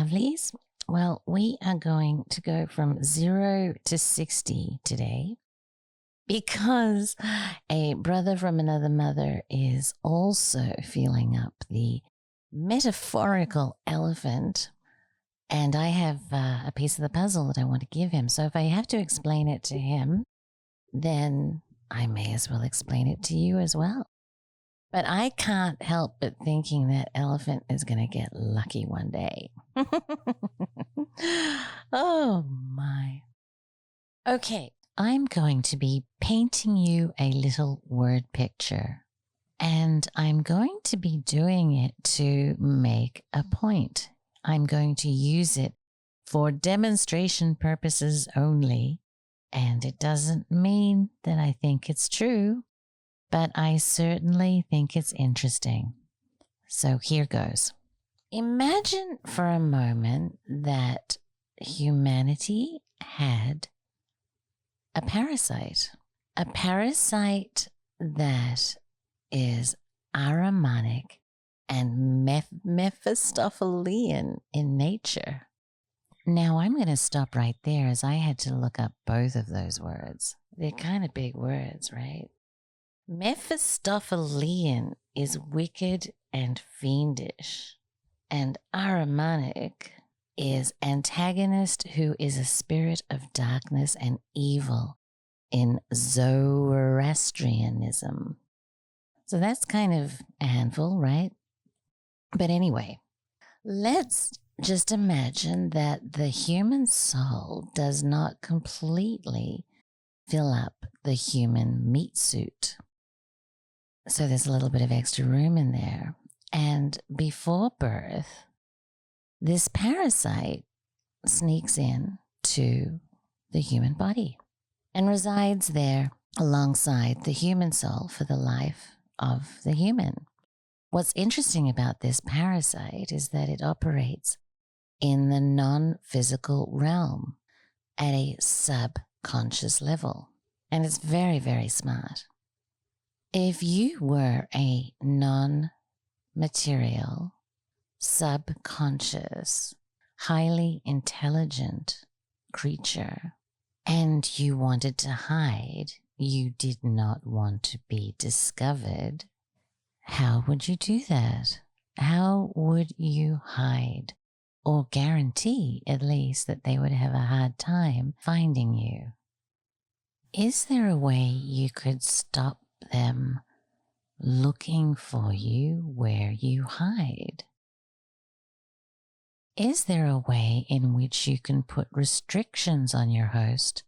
lovelies. Well, we are going to go from 0 to 60 today because a brother from another mother is also feeling up the metaphorical elephant, and I have a piece of the puzzle that I want to give him. So if I have to explain it to him, then I may as well explain it to you as well. But I can't help but thinking that elephant is going to get lucky one day. Oh my. Okay, I'm going to be painting you a little word picture, and I'm going to be doing it to make a point. I'm going to use it for demonstration purposes only, and it doesn't mean that I think it's true, but I certainly think it's interesting. So here goes. Imagine for a moment that humanity had a parasite that is Ahrimanic and Mephistophelian in nature. Now I'm going to stop right there, as I had to look up both of those words. They're kind of big words, right? Mephistophelian is wicked and fiendish, and Ahrimanic is antagonist, who is a spirit of darkness and evil in Zoroastrianism. So that's kind of a handful, right? But anyway, let's just imagine that the human soul does not completely fill up the human meat suit. So there's a little bit of extra room in there. And before birth, this parasite sneaks in to the human body and resides there alongside the human soul for the life of the human. What's interesting about this parasite is that it operates in the non-physical realm at a subconscious level. And it's very, very smart. If you were a non-material, subconscious, highly intelligent creature, and you wanted to hide, you did not want to be discovered, how would you do that? How would you hide, or guarantee at least that they would have a hard time finding you? Is there a way you could stop them looking for you where you hide? Is there a way in which you can put restrictions on your host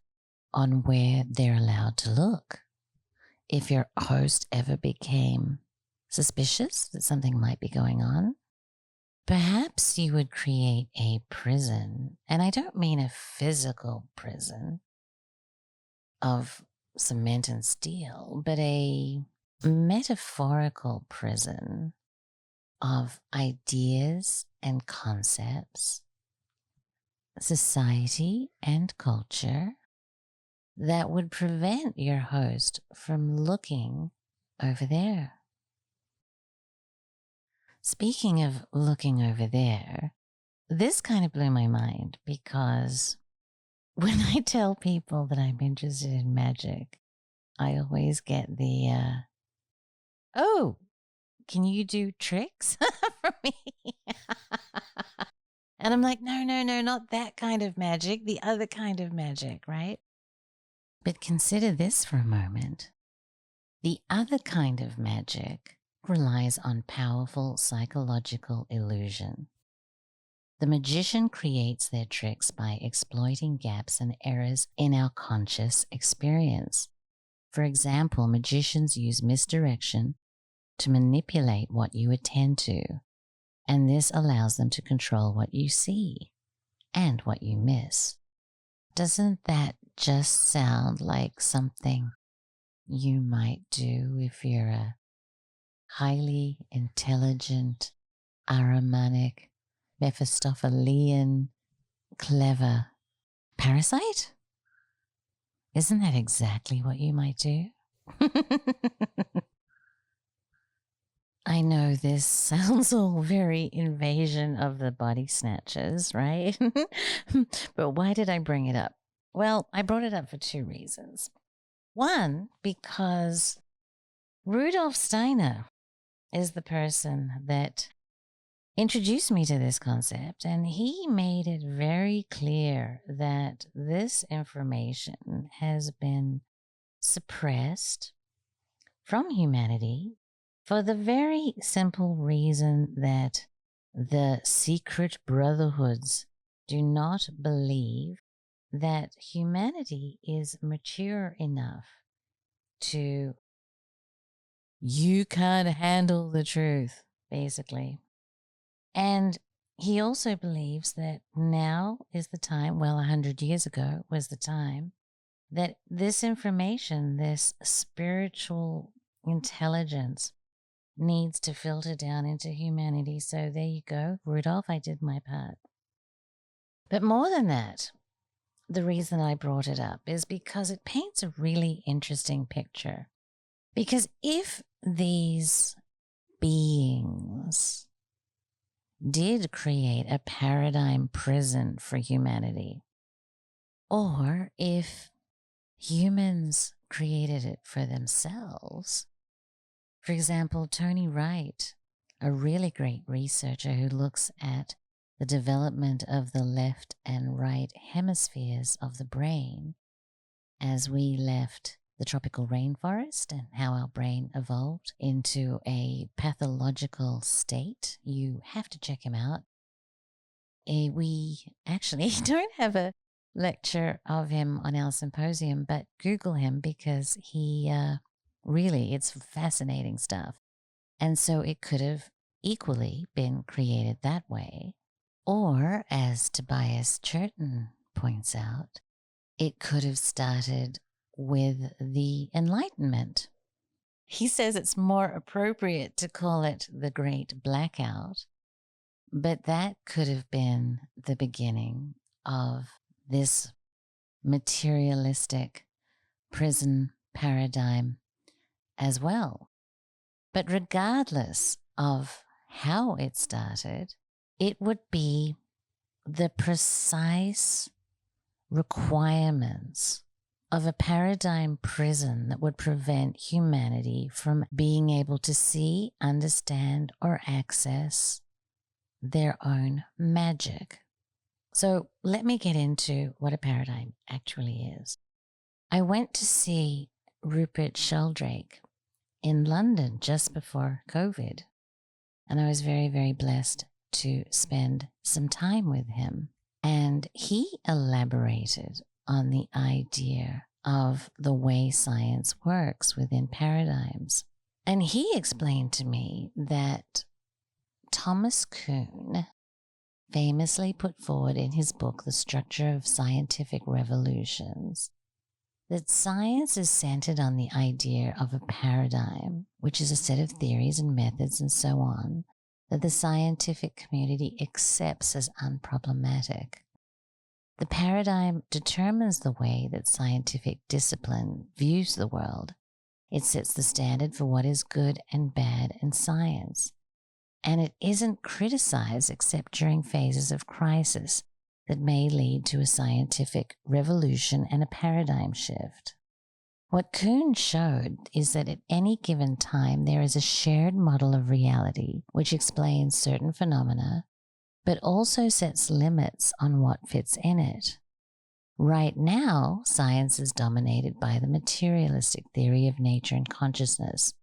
on where they're allowed to look? If your host ever became suspicious that something might be going on, perhaps you would create a prison, and I don't mean a physical prison of cement and steel, but a metaphorical prison of ideas and concepts, society and culture that would prevent your host from looking over there. Speaking of looking over there, this kind of blew my mind, because when I tell people that I'm interested in magic, I always get the, oh, can you do tricks for me? And I'm like, no, not that kind of magic, the other kind of magic, right? But consider this for a moment. The other kind of magic relies on powerful psychological illusion. The magician creates their tricks by exploiting gaps and errors in our conscious experience. For example, magicians use misdirection to manipulate what you attend to, and this allows them to control what you see and what you miss. Doesn't that just sound like something you might do if you're a highly intelligent, Ahrimanic, Mephistophelian, clever parasite? Isn't that exactly what you might do? I know this sounds all very invasion of the body snatchers, right? But why did I bring it up? Well, I brought it up for two reasons. One, because Rudolph Steiner is the person that introduced me to this concept, and he made it very clear that this information has been suppressed from humanity for the very simple reason that the secret brotherhoods do not believe that humanity is mature enough to, you can't handle the truth, basically. And he also believes that now is the time, well, 100 years ago was the time, that this information, this spiritual intelligence, needs to filter down into humanity. So there you go, Rudolph, I did my part. But more than that, the reason I brought it up is because it paints a really interesting picture. Because if these beings did create a paradigm prison for humanity, or if humans created it for themselves, for example, Tony Wright, a really great researcher who looks at the development of the left and right hemispheres of the brain as we left the tropical rainforest and how our brain evolved into a pathological state. You have to check him out. We actually don't have a lecture of him on our symposium, but Google him because he really, it's fascinating stuff. And so it could have equally been created that way. Or, as Tobias Churton points out, it could have started with the Enlightenment. He says it's more appropriate to call it the Great Blackout, but that could have been the beginning of this materialistic prison paradigm as well. But regardless of how it started, it would be the precise requirements of a paradigm prison that would prevent humanity from being able to see, understand, or access their own magic. So let me get into what a paradigm actually is. I went to see Rupert Sheldrake in London just before COVID, and I was very, very blessed to spend some time with him. And he elaborated on the idea of the way science works within paradigms. And he explained to me that Thomas Kuhn famously put forward in his book, The Structure of Scientific Revolutions, that science is centered on the idea of a paradigm, which is a set of theories and methods and so on, that the scientific community accepts as unproblematic. The paradigm determines the way that scientific discipline views the world. It sets the standard for what is good and bad in science. And it isn't criticized except during phases of crisis that may lead to a scientific revolution and a paradigm shift. What Kuhn showed is that at any given time there is a shared model of reality which explains certain phenomena, but also sets limits on what fits in it. Right now, science is dominated by the materialistic theory of nature and consciousness,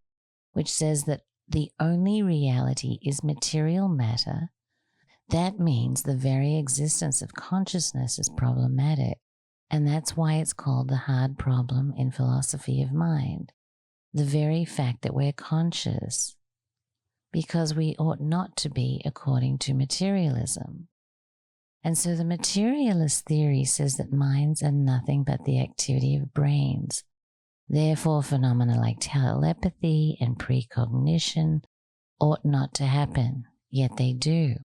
which says that the only reality is material matter. That means the very existence of consciousness is problematic, and that's why it's called the hard problem in philosophy of mind. The very fact that we're conscious, because we ought not to be according to materialism. And so the materialist theory says that minds are nothing but the activity of brains. Therefore, phenomena like telepathy and precognition ought not to happen, yet they do.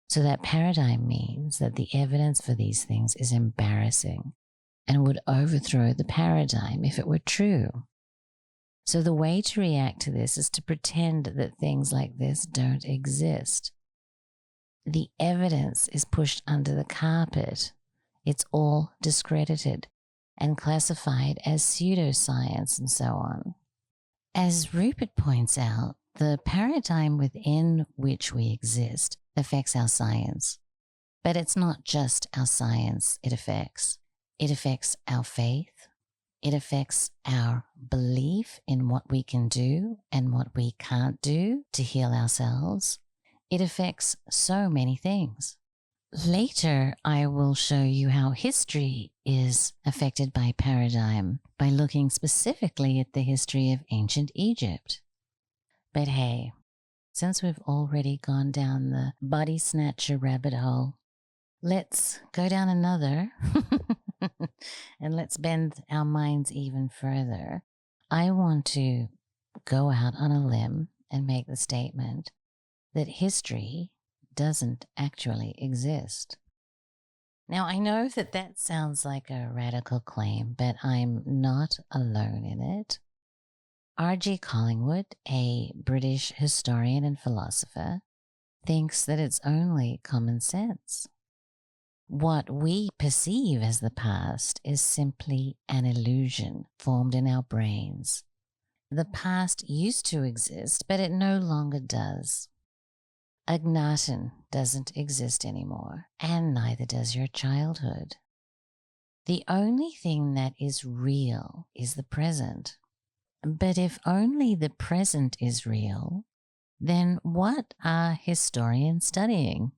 So that paradigm means that the evidence for these things is embarrassing and would overthrow the paradigm if it were true. So the way to react to this is to pretend that things like this don't exist. The evidence is pushed under the carpet. It's all discredited and classified as pseudoscience and so on. As Rupert points out, the paradigm within which we exist affects our science. But it's not just our science it affects. It affects our faith. It affects our belief in what we can do and what we can't do to heal ourselves. It affects so many things. Later, I will show you how history is affected by paradigm by looking specifically at the history of ancient Egypt. But hey, since we've already gone down the body snatcher rabbit hole, let's go down another and let's bend our minds even further. I want to go out on a limb and make the statement that history doesn't actually exist. Now, I know that that sounds like a radical claim, but I'm not alone in it. R.G. Collingwood, a British historian and philosopher, thinks that it's only common sense. What we perceive as the past is simply an illusion formed in our brains. The past used to exist, but it no longer does. Akhenaten doesn't exist anymore, and neither does your childhood. The only thing that is real is the present. But if only the present is real, then what are historians studying?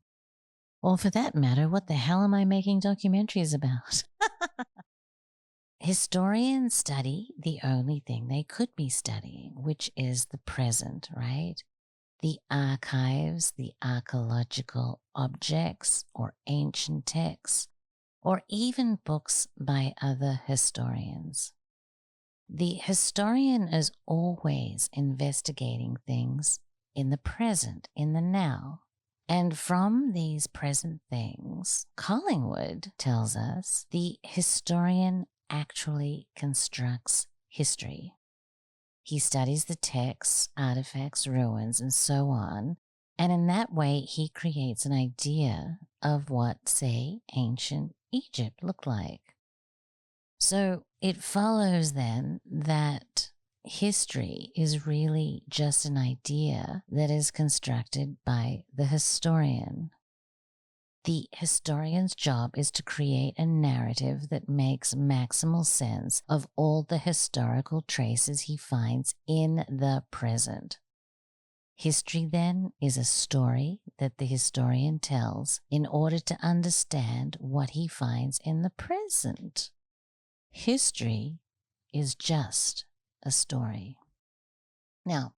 Or for that matter, what the hell am I making documentaries about? Historians study the only thing they could be studying, which is the present, right? The archives, the archaeological objects or ancient texts, or even books by other historians. The historian is always investigating things in the present, in the now. And from these present things, Collingwood tells us the historian actually constructs history. He studies the texts, artifacts, ruins, and so on, and in that way he creates an idea of what, say, ancient Egypt looked like. So it follows then that history is really just an idea that is constructed by the historian. The historian's job is to create a narrative that makes maximal sense of all the historical traces he finds in the present. History, then, is a story that the historian tells in order to understand what he finds in the present. History is just a story. Now,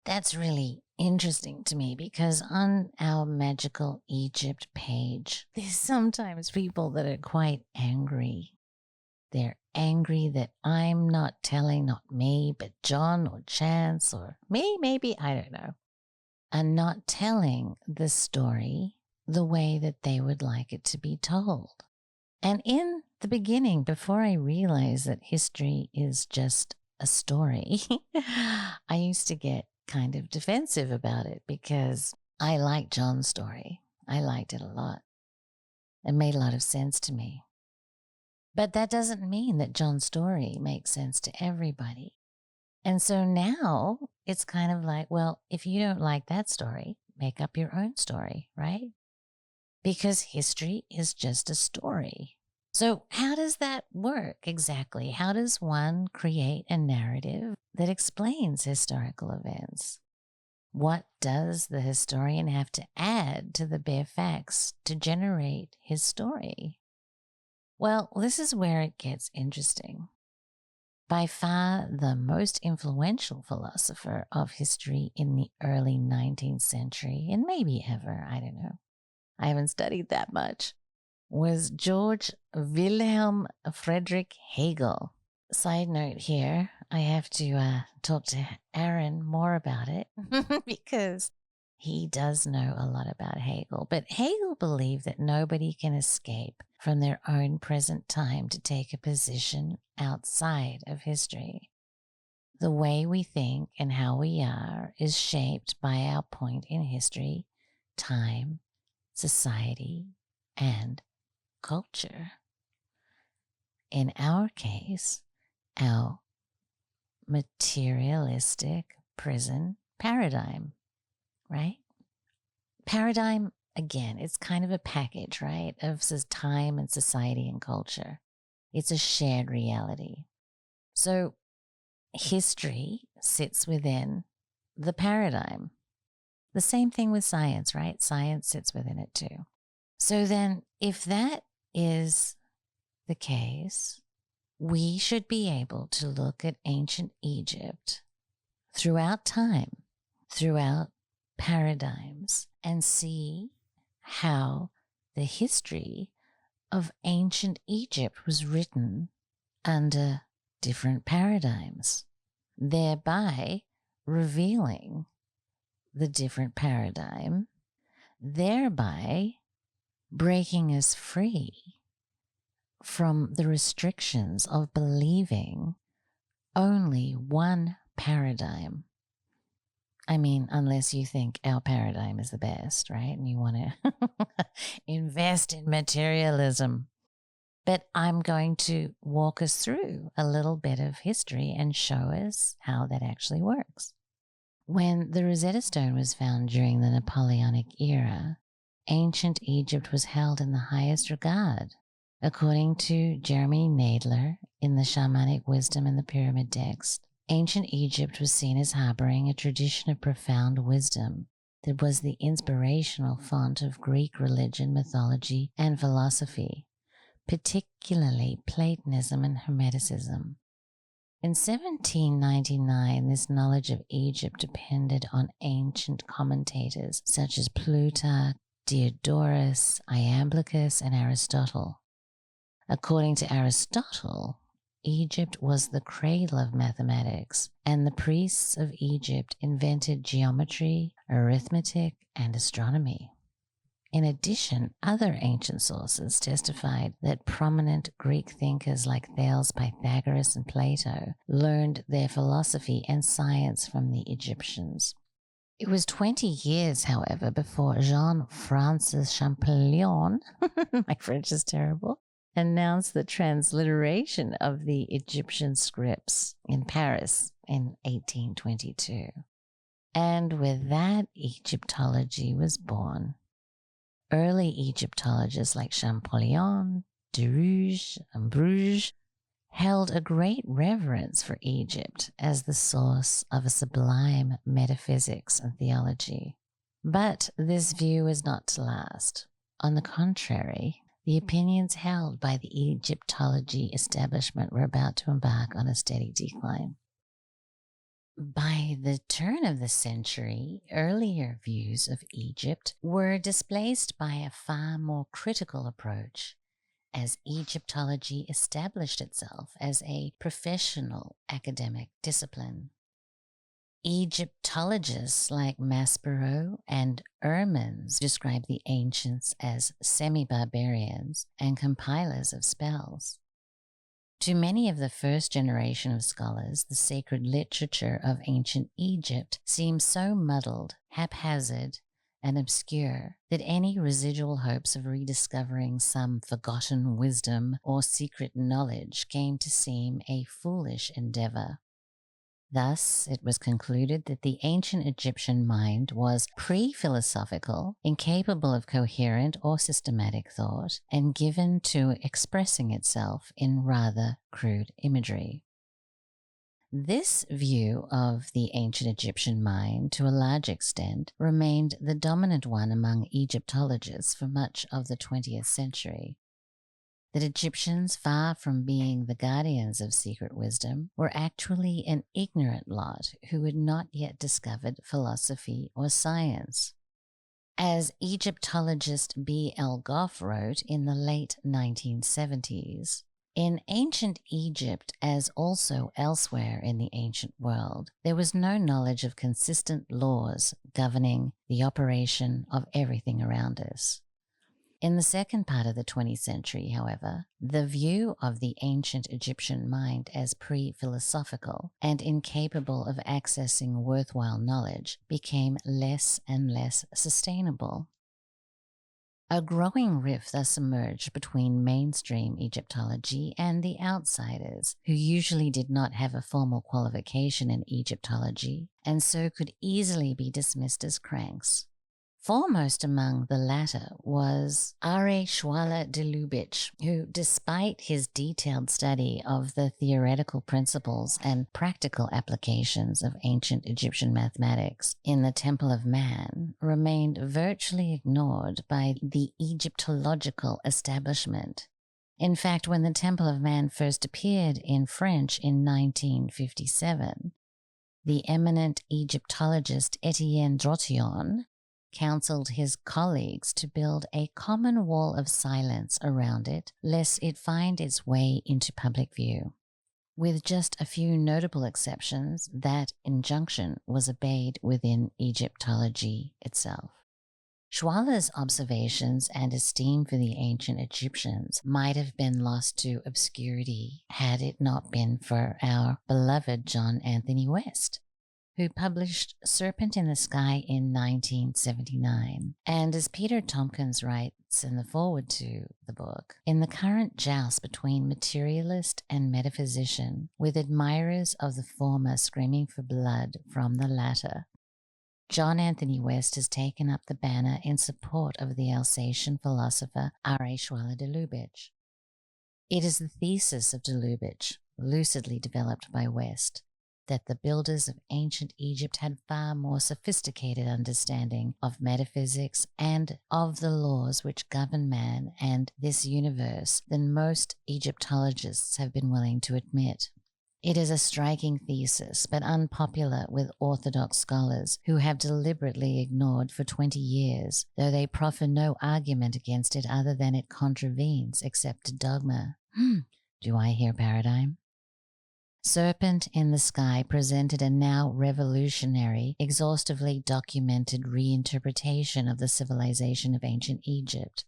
that's really interesting to me because on our Magical Egypt page, there's sometimes people that are quite angry. They're angry that I'm not telling, not me, but John or Chance or me, maybe, I don't know, are not telling the story the way that they would like it to be told. And in the beginning, before I realized that history is just a story, I used to get kind of defensive about it because I liked John's story. I liked it a lot. It made a lot of sense to me. But that doesn't mean that John's story makes sense to everybody. And so now it's kind of like, well, if you don't like that story, make up your own story, right? Because history is just a story. So how does that work exactly? How does one create a narrative that explains historical events? What does the historian have to add to the bare facts to generate his story? Well, this is where it gets interesting. By far the most influential philosopher of history in the early 19th century, and maybe ever, I don't know, I haven't studied that much, was George Wilhelm Friedrich Hegel. Side note here, I have to talk to Aaron more about it because he does know a lot about Hegel. But Hegel believed that nobody can escape from their own present time to take a position outside of history. The way we think and how we are is shaped by our point in history, time, society, and culture. In our case, our materialistic prison paradigm, right? Paradigm, again, it's kind of a package, right, of time and society and culture. It's a shared reality. So history sits within the paradigm. The same thing with science, right? Science sits within it too. So then, if that is the case, we should be able to look at ancient Egypt throughout time, throughout paradigms, and see how the history of ancient Egypt was written under different paradigms, thereby revealing the different paradigm, thereby breaking us free from the restrictions of believing only one paradigm. I mean, unless you think our paradigm is the best, right? And you want to invest in materialism. But I'm going to walk us through a little bit of history and show us how that actually works. When the Rosetta Stone was found during the Napoleonic era, ancient Egypt was held in the highest regard. According to Jeremy Nadler in the Shamanic Wisdom and the Pyramid Text, ancient Egypt was seen as harboring a tradition of profound wisdom that was the inspirational font of Greek religion, mythology, and philosophy, particularly Platonism and Hermeticism. In 1799, this knowledge of Egypt depended on ancient commentators such as Plutarch, Diodorus, Iamblichus, and Aristotle. According to Aristotle, Egypt was the cradle of mathematics, and the priests of Egypt invented geometry, arithmetic, and astronomy. In addition, other ancient sources testified that prominent Greek thinkers like Thales, Pythagoras, and Plato learned their philosophy and science from the Egyptians. It was 20 years, however, before Jean-Francis Champollion, my French is terrible, announced the transliteration of the Egyptian scripts in Paris in 1822. And with that, Egyptology was born. Early Egyptologists like Champollion, Derouge, and Bruges held a great reverence for Egypt as the source of a sublime metaphysics and theology. But this view is not to last. On the contrary, the opinions held by the Egyptology establishment were about to embark on a steady decline. By the turn of the century, earlier views of Egypt were displaced by a far more critical approach, as Egyptology established itself as a professional academic discipline. Egyptologists like Maspero and Ermans describe the ancients as semi-barbarians and compilers of spells. To many of the first generation of scholars, the sacred literature of ancient Egypt seems so muddled, haphazard, and obscure that any residual hopes of rediscovering some forgotten wisdom or secret knowledge came to seem a foolish endeavor. Thus, it was concluded that the ancient Egyptian mind was pre-philosophical, incapable of coherent or systematic thought, and given to expressing itself in rather crude imagery. This view of the ancient Egyptian mind, to a large extent, remained the dominant one among Egyptologists for much of the 20th century. That Egyptians, far from being the guardians of secret wisdom, were actually an ignorant lot who had not yet discovered philosophy or science. As Egyptologist B. L. Goff wrote in the late 1970s, in ancient Egypt, as also elsewhere in the ancient world, there was no knowledge of consistent laws governing the operation of everything around us. In the second part of the 20th century, however, the view of the ancient Egyptian mind as pre-philosophical and incapable of accessing worthwhile knowledge became less and less sustainable. A growing rift thus emerged between mainstream Egyptology and the outsiders, who usually did not have a formal qualification in Egyptology and so could easily be dismissed as cranks. Foremost among the latter was Are Schwaller de Lubitsch, who, despite his detailed study of the theoretical principles and practical applications of ancient Egyptian mathematics in the Temple of Man, remained virtually ignored by the Egyptological establishment. In fact, when the Temple of Man first appeared in French in 1957, the eminent Egyptologist Etienne Drouillon counseled his colleagues to build a common wall of silence around it, lest it find its way into public view. With just a few notable exceptions, that injunction was obeyed within Egyptology itself. Schwaller's observations and esteem for the ancient Egyptians might have been lost to obscurity had it not been for our beloved John Anthony West, who published Serpent in the Sky in 1979. And as Peter Tompkins writes in the foreword to the book, in the current joust between materialist and metaphysician, with admirers of the former screaming for blood from the latter, John Anthony West has taken up the banner in support of the Alsatian philosopher Are Schwaller de Lubitsch. It is the thesis of de Lubitsch, lucidly developed by West, that the builders of ancient Egypt had far more sophisticated understanding of metaphysics and of the laws which govern man and this universe than most Egyptologists have been willing to admit. It is a striking thesis, but unpopular with orthodox scholars who have deliberately ignored for 20 years, though they proffer no argument against it other than it contravenes accepted dogma. Do I hear paradigm? Serpent in the Sky presented a now revolutionary, exhaustively documented reinterpretation of the civilization of ancient Egypt.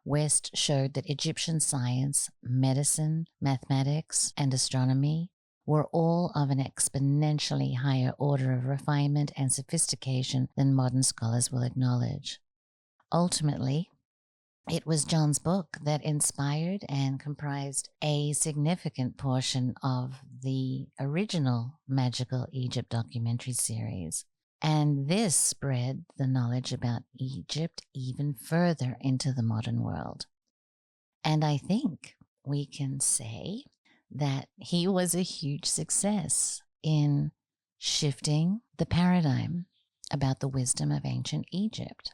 West showed that Egyptian science, medicine, mathematics, and astronomy were all of an exponentially higher order of refinement and sophistication than modern scholars will acknowledge. Ultimately, it was John's book that inspired and comprised a significant portion of the original Magical Egypt documentary series. And this spread the knowledge about Egypt even further into the modern world. And I think we can say that he was a huge success in shifting the paradigm about the wisdom of ancient Egypt.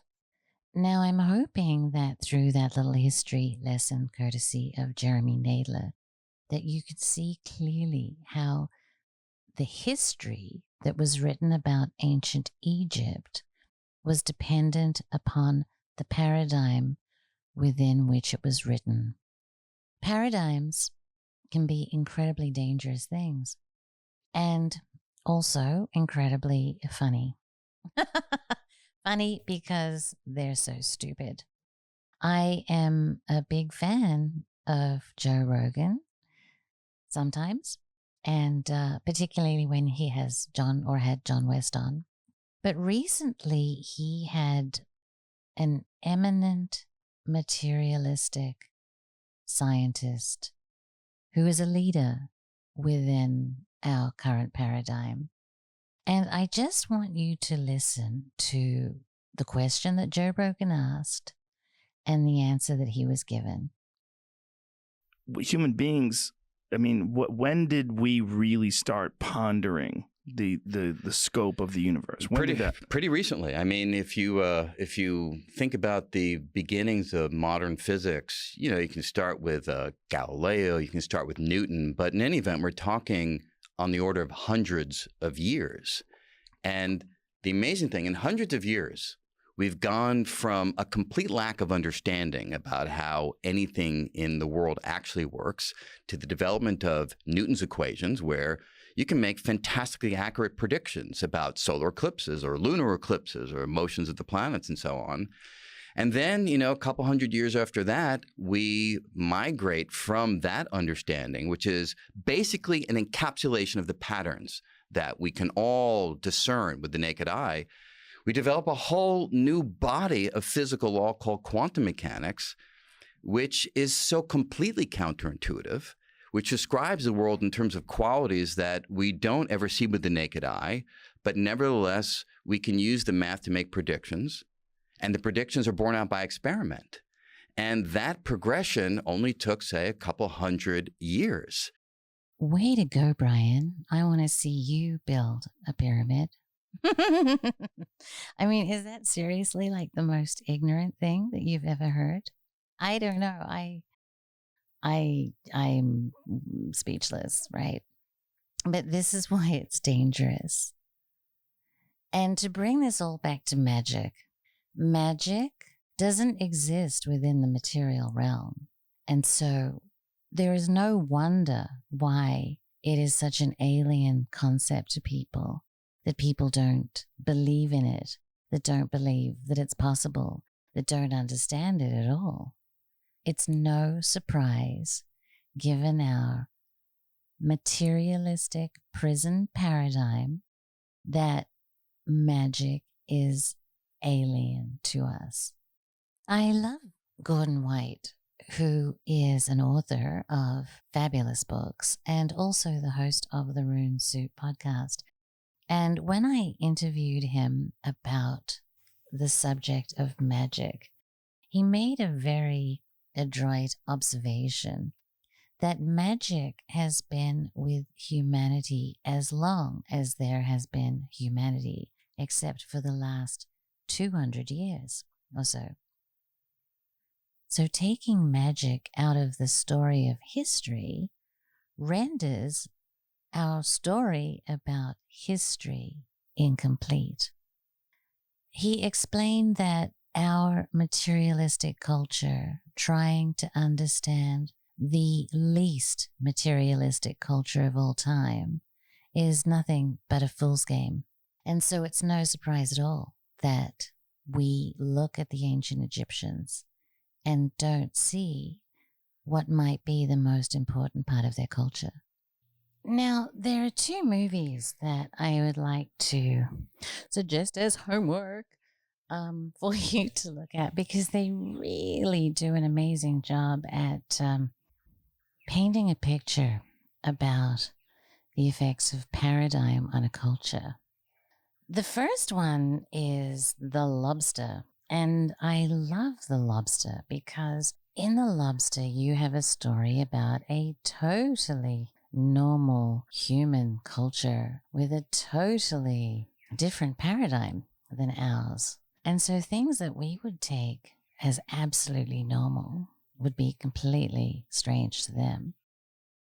Now, I'm hoping that through that little history lesson, courtesy of Jeremy Nadler, that you could see clearly how the history that was written about ancient Egypt was dependent upon the paradigm within which it was written. Paradigms can be incredibly dangerous things and also incredibly funny. Funny because they're so stupid. I am a big fan of Joe Rogan sometimes, and particularly when he has had John West on. But recently he had an eminent materialistic scientist who is a leader within our current paradigm. And I just want you to listen to the question that Joe Rogan asked and the answer that he was given. Human beings, I mean, when did we really start pondering the scope of the universe? Pretty recently. I mean, if you think about the beginnings of modern physics, you can start with Galileo, you can start with Newton, but in any event, we're talking on the order of hundreds of years. And the amazing thing, in hundreds of years, we've gone from a complete lack of understanding about how anything in the world actually works to the development of Newton's equations, where you can make fantastically accurate predictions about solar eclipses or lunar eclipses or motions of the planets and so on. And then, a couple hundred years after that, we migrate from that understanding, which is basically an encapsulation of the patterns that we can all discern with the naked eye. We develop a whole new body of physical law called quantum mechanics, which is so completely counterintuitive, which describes the world in terms of qualities that we don't ever see with the naked eye, but nevertheless, we can use the math to make predictions, and the predictions are borne out by experiment. And that progression only took, say, a couple hundred years. Way to go, Brian. I want to see you build a pyramid. I mean, is that seriously like the most ignorant thing that you've ever heard? I don't know. I'm speechless, right? But this is why it's dangerous. And to bring this all back to magic, magic doesn't exist within the material realm. And so there is no wonder why it is such an alien concept to people, that people don't believe in it, that don't believe that it's possible, that don't understand it at all. It's no surprise, given our materialistic prison paradigm, that magic is alien to us. I love Gordon Wright, who is an author of fabulous books and also the host of the Rune Soup podcast. And when I interviewed him about the subject of magic, he made a very adroit observation that magic has been with humanity as long as there has been humanity, except for the last 200 years or so. So taking magic out of the story of history renders our story about history incomplete. He explained that our materialistic culture, trying to understand the least materialistic culture of all time, is nothing but a fool's game. And so it's no surprise at all that we look at the ancient Egyptians and don't see what might be the most important part of their culture. Now, there are two movies that I would like to suggest as homework for you to look at, because they really do an amazing job at painting a picture about the effects of paradigm on a culture. The first one is The Lobster, and I love The Lobster because in The Lobster you have a story about a totally normal human culture with a totally different paradigm than ours. And so things that we would take as absolutely normal would be completely strange to them.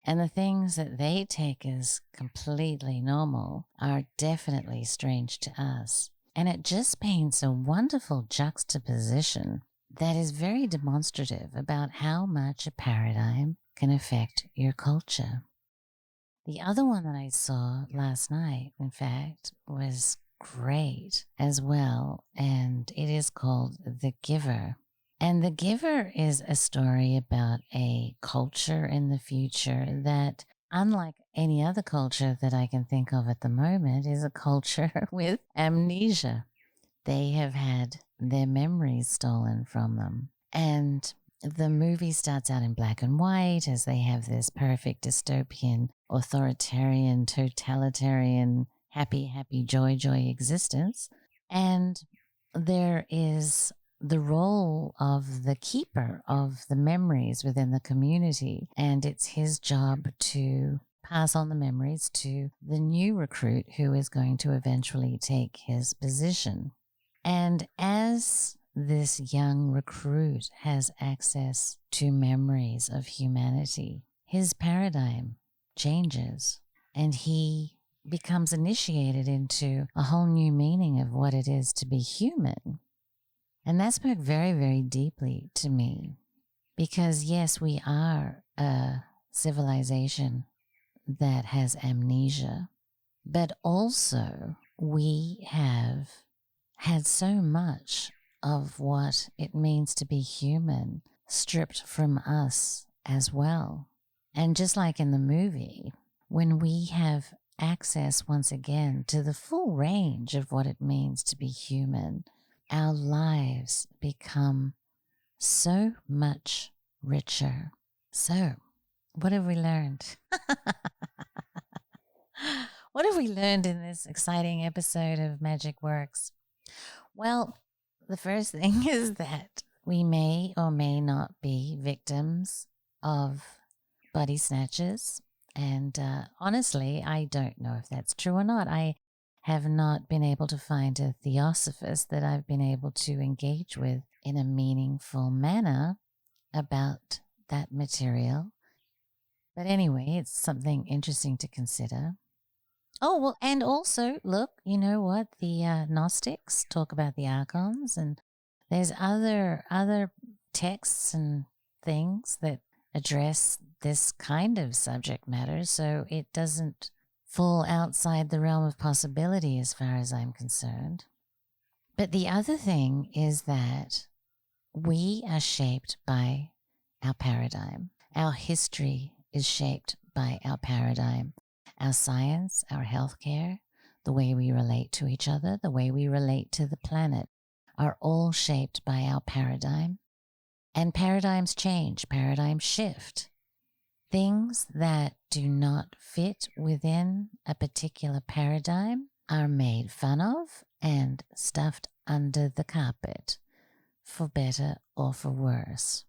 And the things that they take as completely normal are definitely strange to us. And it just paints a wonderful juxtaposition that is very demonstrative about how much a paradigm can affect your culture. The other one that I saw last night, in fact, was great as well, and it is called The Giver. And The Giver is a story about a culture in the future that, unlike any other culture that I can think of at the moment, is a culture with amnesia. They have had their memories stolen from them. And the movie starts out in black and white as they have this perfect dystopian, authoritarian, totalitarian, happy, joy existence. And there is the role of the keeper of the memories within the community, and it's his job to pass on the memories to the new recruit who is going to eventually take his position. And as this young recruit has access to memories of humanity, his paradigm changes and he becomes initiated into a whole new meaning of what it is to be human. And that spoke very, very deeply to me because, yes, we are a civilization that has amnesia, but also we have had so much of what it means to be human stripped from us as well. And just like in the movie, when we have access once again to the full range of what it means to be human, our lives become so much richer. So, what have we learned? What have we learned in this exciting episode of Magick Works? Well, the first thing is that we may or may not be victims of body snatchers. And honestly, I don't know if that's true or not. I have not been able to find a theosophist that I've been able to engage with in a meaningful manner about that material. But anyway, it's something interesting to consider. Oh, well, and also, look, you know what? The Gnostics talk about the archons, and there's other texts and things that address this kind of subject matter, so it doesn't fall outside the realm of possibility as far as I'm concerned. But the other thing is that we are shaped by our paradigm. Our history is shaped by our paradigm. Our science, our healthcare, the way we relate to each other, the way we relate to the planet are all shaped by our paradigm. And paradigms change, paradigms shift. Things that do not fit within a particular paradigm are made fun of and stuffed under the carpet, for better or for worse.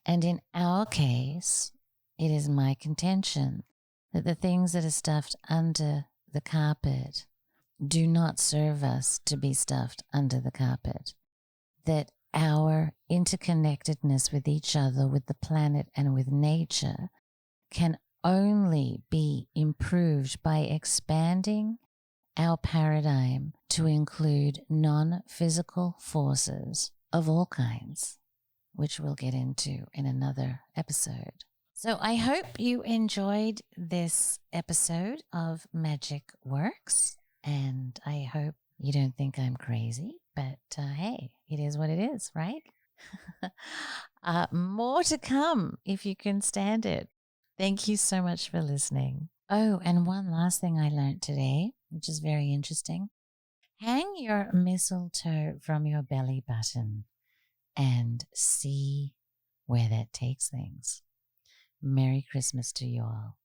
And in our case, it is my contention that the things that are stuffed under the carpet do not serve us to be stuffed under the carpet. That our interconnectedness with each other, with the planet, and with nature can only be improved by expanding our paradigm to include non-physical forces of all kinds, which we'll get into in another episode. So I hope you enjoyed this episode of Magick Works, and I hope you don't think I'm crazy, but hey, it is what it is, right? More to come if you can stand it. Thank you so much for listening. Oh, and one last thing I learned today, which is very interesting. Hang your mistletoe from your belly button and see where that takes things. Merry Christmas to you all.